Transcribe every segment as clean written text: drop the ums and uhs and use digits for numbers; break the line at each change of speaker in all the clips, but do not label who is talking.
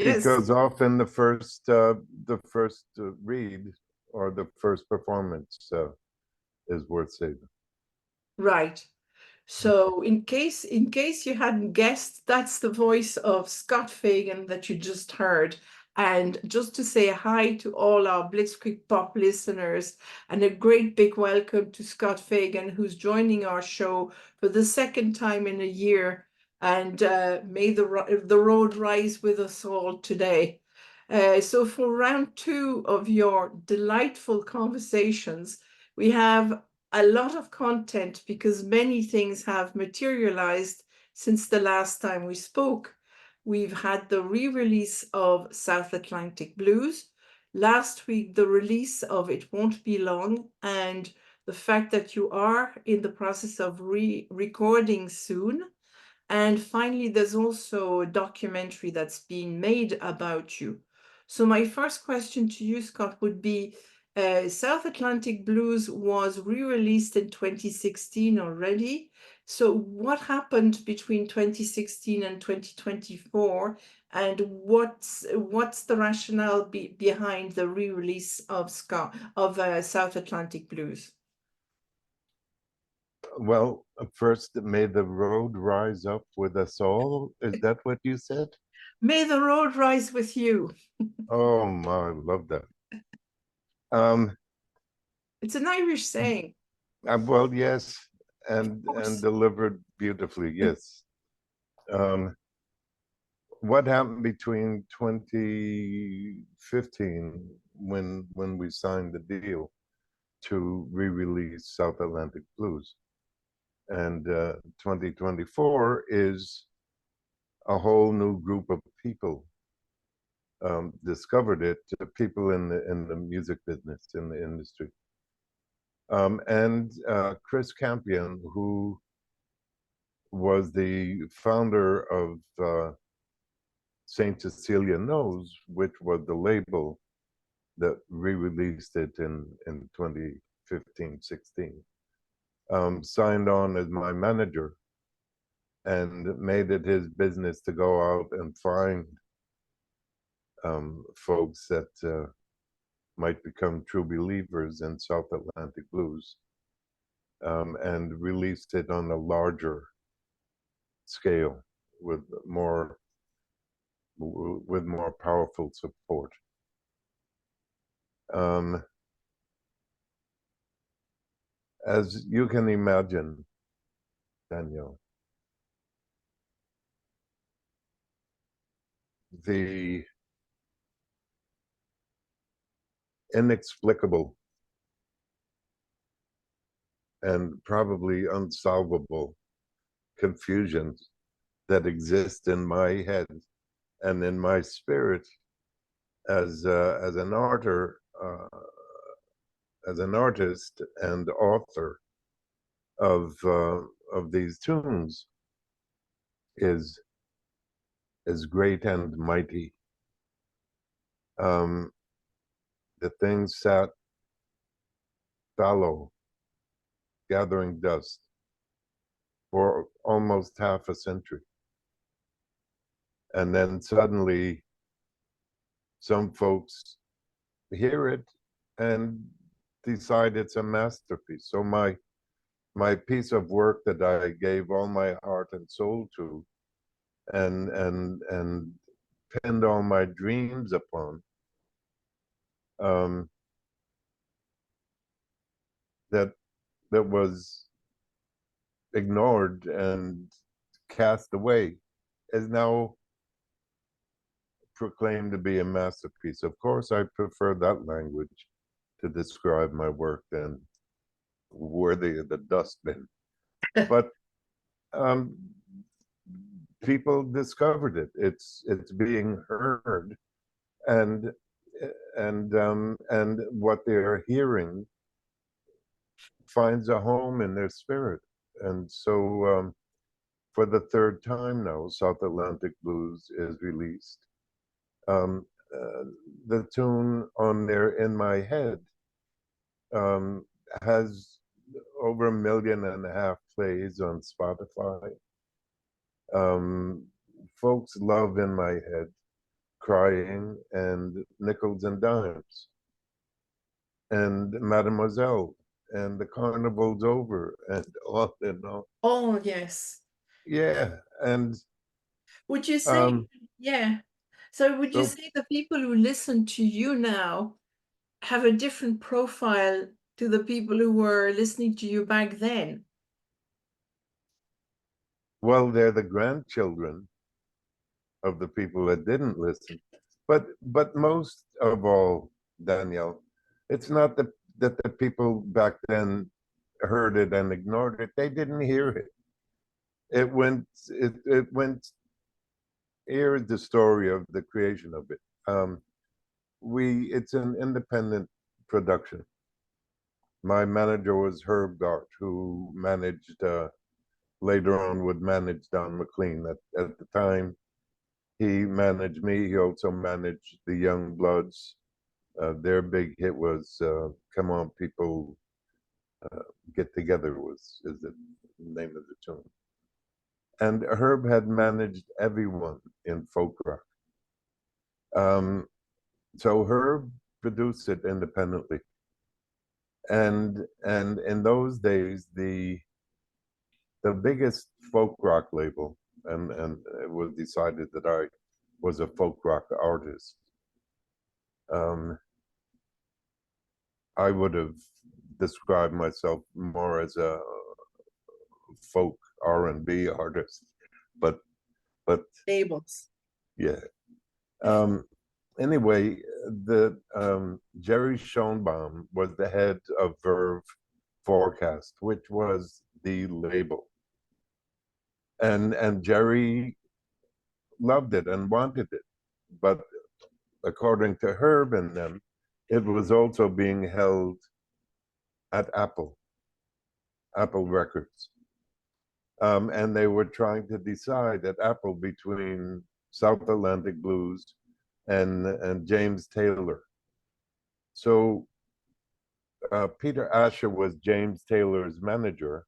Yes,
because often the first read or the first performance is worth saving.
right. So in case you hadn't guessed, that's the voice of Scott Fagan that you just heard. And just to say hi to all our Blitzkrieg Pop listeners, and a great big welcome to Scott Fagan, who's joining our show for the second time in a year. And may the road rise with us all today. So for round two of your delightful conversations, we have a lot of content because many things have materialized since the last time we spoke. We've had the re-release of South Atlantic Blues. Last week, the release of It Won't Be Long, and the fact that you are in the process of recording soon. And finally, there's also a documentary that's being made about you. So my first question to you, Scott, would be, South Atlantic Blues was re-released in 2016 already. So what happened between 2016 and 2024? And what's the rationale behind the re-release of South Atlantic Blues?
Well, first, may the road rise up with us all. Is that what you said?
May the road rise with you.
Oh my, I love that. Um,
It's an Irish saying.
well, yes,
Of
and
course.
delivered beautifully, yes. Um, what happened between 2015 when we signed the deal to re-release South Atlantic Blues, and 2024 is a whole new group of people discovered it, people in the music business, in the industry. And Chris Campion, who was the founder of Saint Cecilia Knows, which was the label that re-released it in 2015-16, signed on as my manager and made it his business to go out and find folks that might become true believers in South Atlantic Blues, and released it on a larger scale with more powerful support. Um, as you can imagine, Daniel, the inexplicable and probably unsolvable confusions that exist in my head and in my spirit as an as an artist and author of these tunes is great and mighty. Um, the thing sat fallow, gathering dust for almost half a century, and then suddenly some folks hear it and decide it's a masterpiece. So my piece of work that I gave all my heart and soul to, and pinned all my dreams upon, um, that that was ignored and cast away, is now proclaimed to be a masterpiece. Of course, I prefer that language to describe my work than worthy of the dustbin. But um, people discovered it. It's being heard, and and what they're hearing finds a home in their spirit. And so, for the third time now, South Atlantic Blues is released. Um, uh, the tune on there, In My Head, um, has over 1.5 million plays on Spotify. Um, folks love In My Head. Crying and Nickels and Dimes and Mademoiselle and the carnival's over and all and all.
Oh, yes.
Yeah, and
Would you say,
um,
yeah. So would you
so
say the people who listen to you now have a different profile to the people who were listening to you back then?
well, they're the grandchildren of the people that didn't listen, but most of all, Danielle, it's not that the people back then heard it and ignored it. They didn't hear it. It went. Here's the story of the creation of it. It's an independent production. My manager was Herb Gart, who managed later on would manage Don McLean. At the time, he managed me. He also managed the Young Bloods. Their big hit was "Come On People, Get Together" is the name of the tune. And Herb had managed everyone in folk rock. Um, so Herb produced it independently. And in those days, the biggest folk rock label, and it was decided that I was a folk rock artist. Um, I would have described myself more as a folk R&B artist, but but
Labels.
yeah. Um, anyway, the Jerry Schoenbaum was the head of Verve Forecast, which was the label, and Jerry loved it and wanted it, but according to Herb and them, it was also being held at Apple Records. And they were trying to decide at Apple between South Atlantic Blues and James Taylor. So Peter Asher was James Taylor's manager,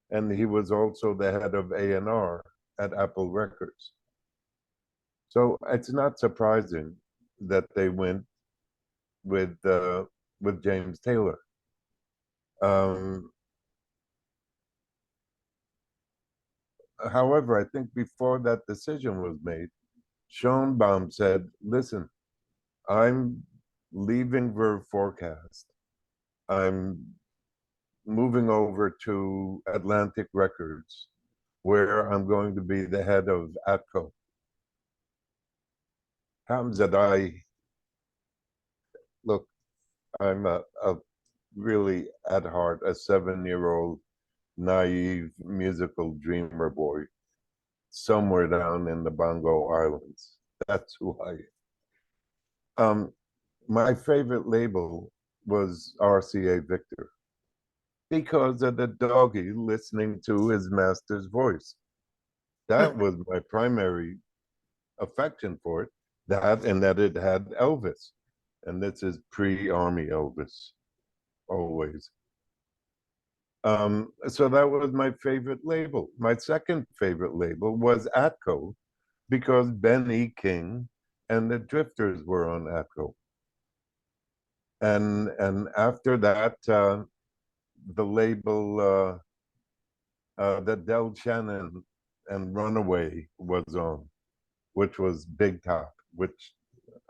and he was also the head of A&R at Apple Records. So it's not surprising that they went with James Taylor. Um, However, I think before that decision was made, Schoenbaum said, "Listen, I'm leaving Verve Forecast. I'm moving over to Atlantic Records, where I'm going to be the head of ATCO." Happens that look, I'm a really at heart a 7-year-old naive musical dreamer boy somewhere down in the Bongo Islands. That's who I am. My favorite label was RCA Victor because of the doggy listening to his master's voice. That was my primary affection for it. That and that it had Elvis. And this is pre-Army Elvis, always. So that was my favorite label. My second favorite label was Atco because Ben E. King and the Drifters were on Atco. And after that, the label that Del Shannon and Runaway was on, which was Big Top, which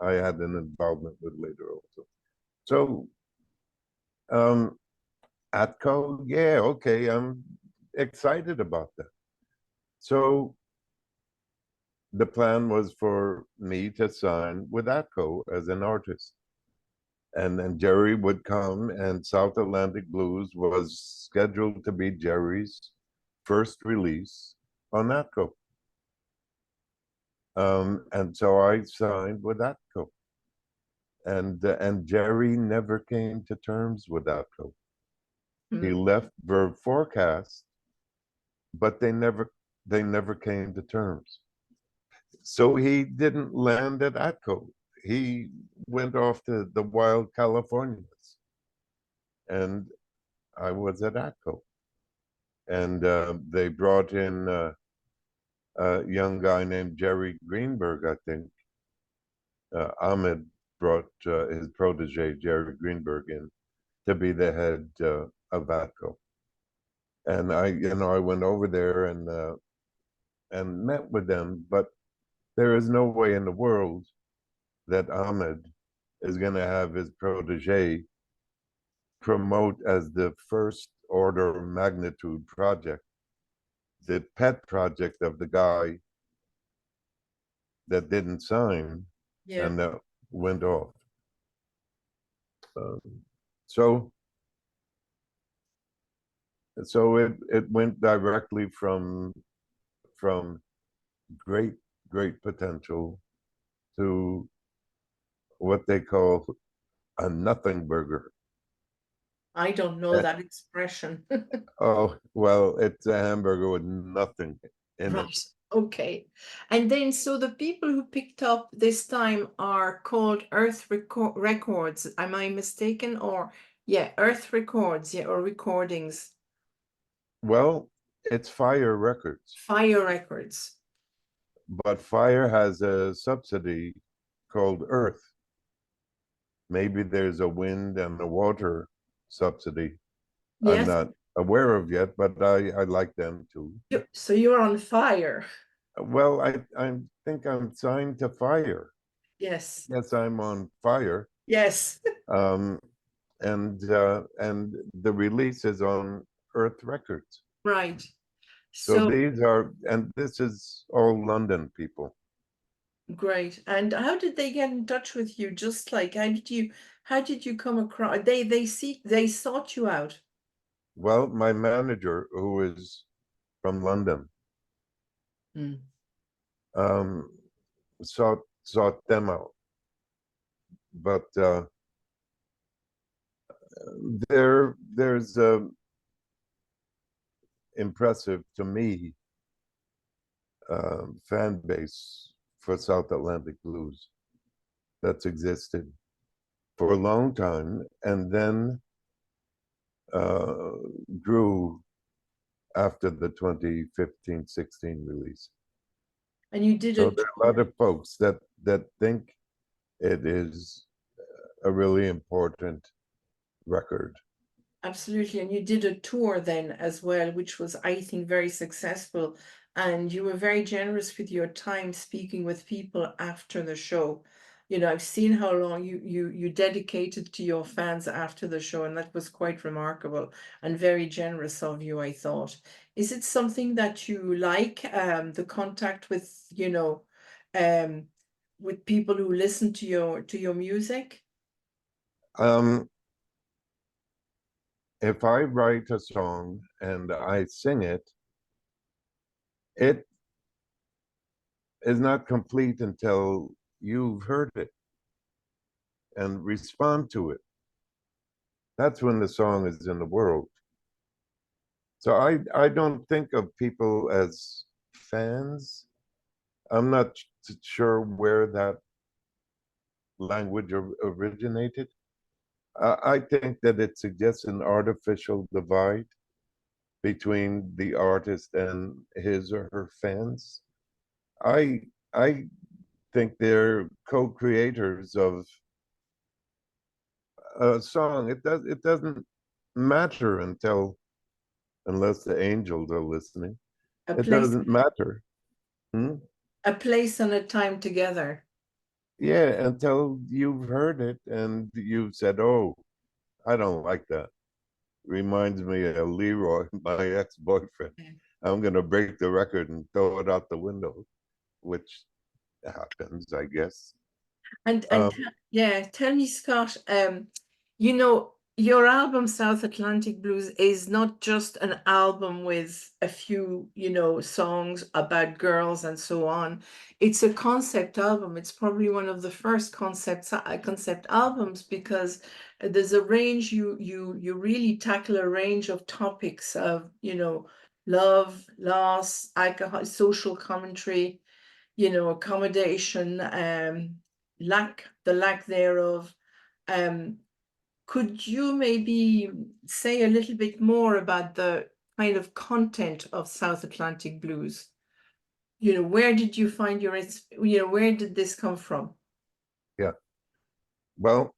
I had an involvement with later also. So um, Atco, yeah, okay, I'm excited about that. So the plan was for me to sign with Atco as an artist. And then Jerry would come, and South Atlantic Blues was scheduled to be Jerry's first release on Atco. And so I signed with Atco. And Jerry never came to terms with Atco. He
Hmm.
left Verve Forecast, but they never came to terms. So he didn't land at Atco. He went off to the wild Californias, and I was at Atco. And they brought in a young guy named Jerry Greenberg, I think, Ahmed brought his protege Jerry Greenberg in to be the head of ATCO, and I went over there and met with them, but there is no way in the world that Ahmed is going to have his protege promote as the first order of magnitude project, the pet project of the guy that didn't sign
Yeah.
and that went off. Um, so so it went directly from great potential to what they call a nothing burger.
I don't know
Uh,
that expression.
Oh, well, it's a hamburger with nothing in it.
Right. Okay. And then, so the people who picked up this time are called Records. Am I mistaken? Or, yeah, Earth Records, yeah, or recordings.
Well, it's Fire Records,
Fire Records.
but Fire has a subsidy called Earth. Maybe there's a wind and a water subsidy I'm
Yes.
not aware of yet, but I like them too.
So you're on fire.
Well, I think I'm signed to Fire.
Yes.
Yes, I'm on Fire.
Yes.
Um, and the release is on Earth Records.
Right.
So
So
and this is all London people.
great. And how did they get in touch with you? Just like how did you come across they sought you out?
Well, my manager, who is from London,
Mm.
um, sought them out. But there's impressive to me fan base for South Atlantic blues that's existed for a long time, and then uh, grew after the 2015-16 release.
And you did
So
a
there are a lot
tour.
of folks that think it is a really important record.
Absolutely. And you did a tour then as well, which was, I think, very successful. And you were very generous with your time speaking with people after the show. You know, I've seen how long you dedicated to your fans after the show, and that was quite remarkable and very generous of you, I thought. Is it something that you like, the contact with, um, with people who listen to your music?
Um, if I write a song and I sing it, it is not complete until you've heard it and respond to it. That's when the song is in the world. So I don't think of people as fans. I'm not sure where that language originated. I think that it suggests an artificial divide between the artist and his or her fans. I I think they're co-creators of a song. It doesn't matter unless the angels are listening.
A
It
place,
doesn't matter. Hmm?
a place and a time together.
Yeah, until you've heard it and you've said, "Oh, I don't like that." Reminds me of Leroy, my ex-boyfriend. I'm gonna break the record and throw it out the window, which happens, I guess.
And
Um,
yeah, tell me, Scott, your album South Atlantic Blues is not just an album with a few, songs about girls and so on. It's a concept album. It's probably one of the first concept albums because there's a range you really tackle a range of topics of, love, loss, alcohol, social commentary, accommodation, the lack thereof. Um, could you maybe say a little bit more about the kind of content of South Atlantic Blues? Where did you find where did this come from?
Yeah. Well,